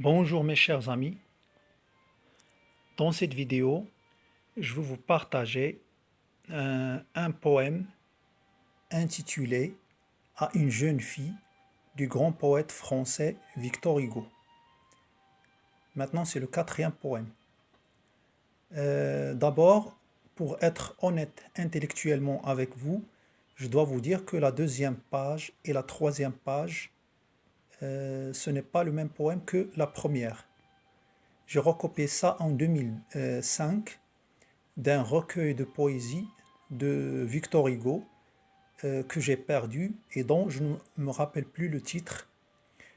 Bonjour mes chers amis, dans cette vidéo, je vais vous partager un poème intitulé À une jeune fille du grand poète français Victor Hugo. Maintenant, c'est le quatrième poème. D'abord, pour être honnête intellectuellement avec vous, je dois vous dire que la deuxième page et la troisième page, ce n'est pas le même poème que la première. J'ai recopié ça en 2005 d'un recueil de poésie de Victor Hugo que j'ai perdu et dont je ne me rappelle plus le titre,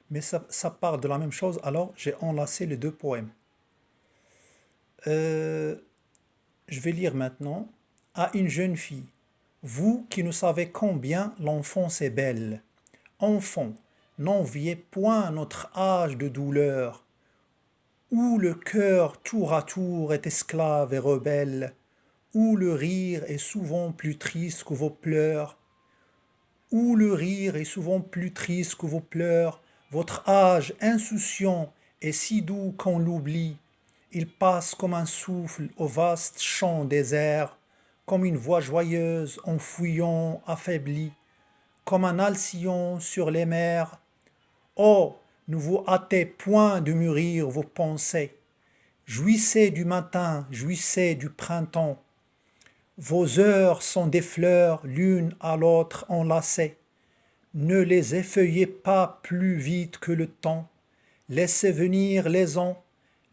mais ça parle de la même chose, alors j'ai enlacé les deux poèmes. Je vais lire maintenant. À une jeune fille, vous qui ne savez combien l'enfance est belle, enfant, n'enviez point notre âge de douleur, où le cœur tour à tour est esclave et rebelle, où le rire est souvent plus triste que vos pleurs, où le rire est souvent plus triste que vos pleurs, votre âge insouciant est si doux qu'on l'oublie, il passe comme un souffle au vaste champ désert, comme une voix joyeuse en fouillant affaiblie, comme un alcyon sur les mers. Oh, ne vous hâtez point de mûrir vos pensées, jouissez du matin, jouissez du printemps. Vos heures sont des fleurs l'une à l'autre enlacées. Ne les effeuillez pas plus vite que le temps. Laissez venir les ans.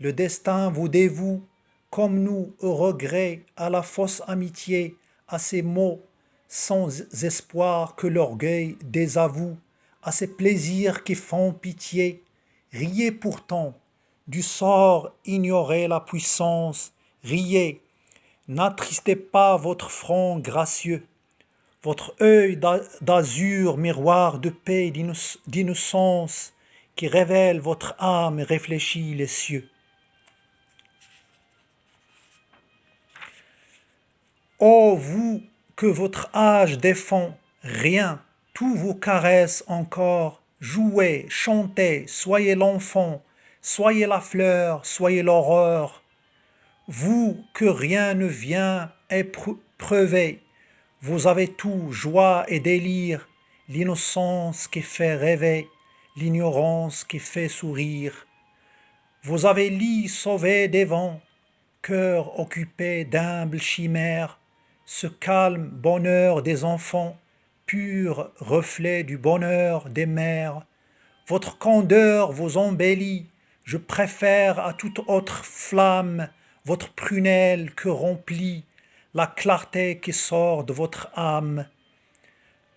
Le destin vous dévoue, comme nous, au regret, à la fausse amitié, à ces mots sans espoir que l'orgueil désavoue, à ces plaisirs qui font pitié. Riez pourtant, du sort ignorez la puissance, riez. N'attristez pas votre front gracieux, votre œil d'azur, miroir de paix, d'innocence, qui révèle votre âme et réfléchit les cieux. Ô vous que votre âge défend, rien, tous vous caressent encore, jouez, chantez, soyez l'enfant, soyez la fleur, soyez l'aurore. Vous que rien ne vient éprouver, vous avez tout, joie et délire, l'innocence qui fait rêver, l'ignorance qui fait sourire. Vous avez lit sauvé des vents, cœur occupé d'humbles chimères, ce calme bonheur des enfants, pur reflet du bonheur des mères. Votre candeur vous embellit, je préfère à toute autre flamme votre prunelle que remplit la clarté qui sort de votre âme.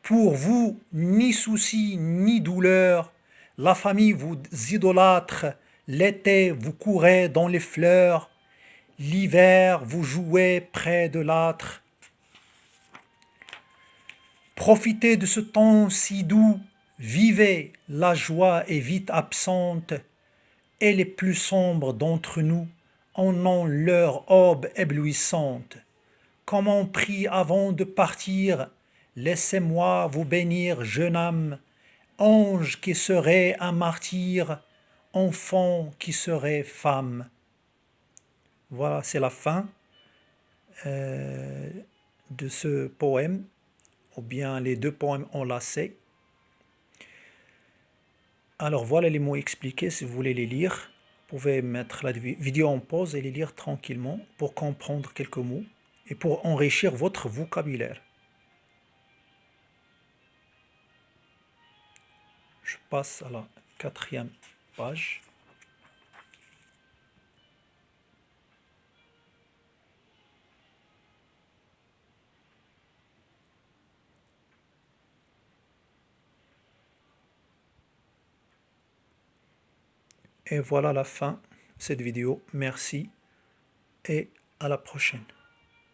Pour vous, ni souci ni douleur, la famille vous idolâtre, l'été vous courez dans les fleurs, l'hiver vous jouez près de l'âtre. Profitez de ce temps si doux, vivez, la joie est vite absente, et les plus sombres d'entre nous en ont leur aube éblouissante. Comme on prie avant de partir, laissez-moi vous bénir, jeune âme, ange qui serait un martyr, enfant qui serait femme. Voilà, c'est la fin de ce poème, ou bien les deux poèmes enlacés. Alors voilà les mots expliqués, si vous voulez les lire, vous pouvez mettre la vidéo en pause et les lire tranquillement pour comprendre quelques mots et pour enrichir votre vocabulaire. Je passe à la quatrième page. Et voilà la fin de cette vidéo. Merci et à la prochaine.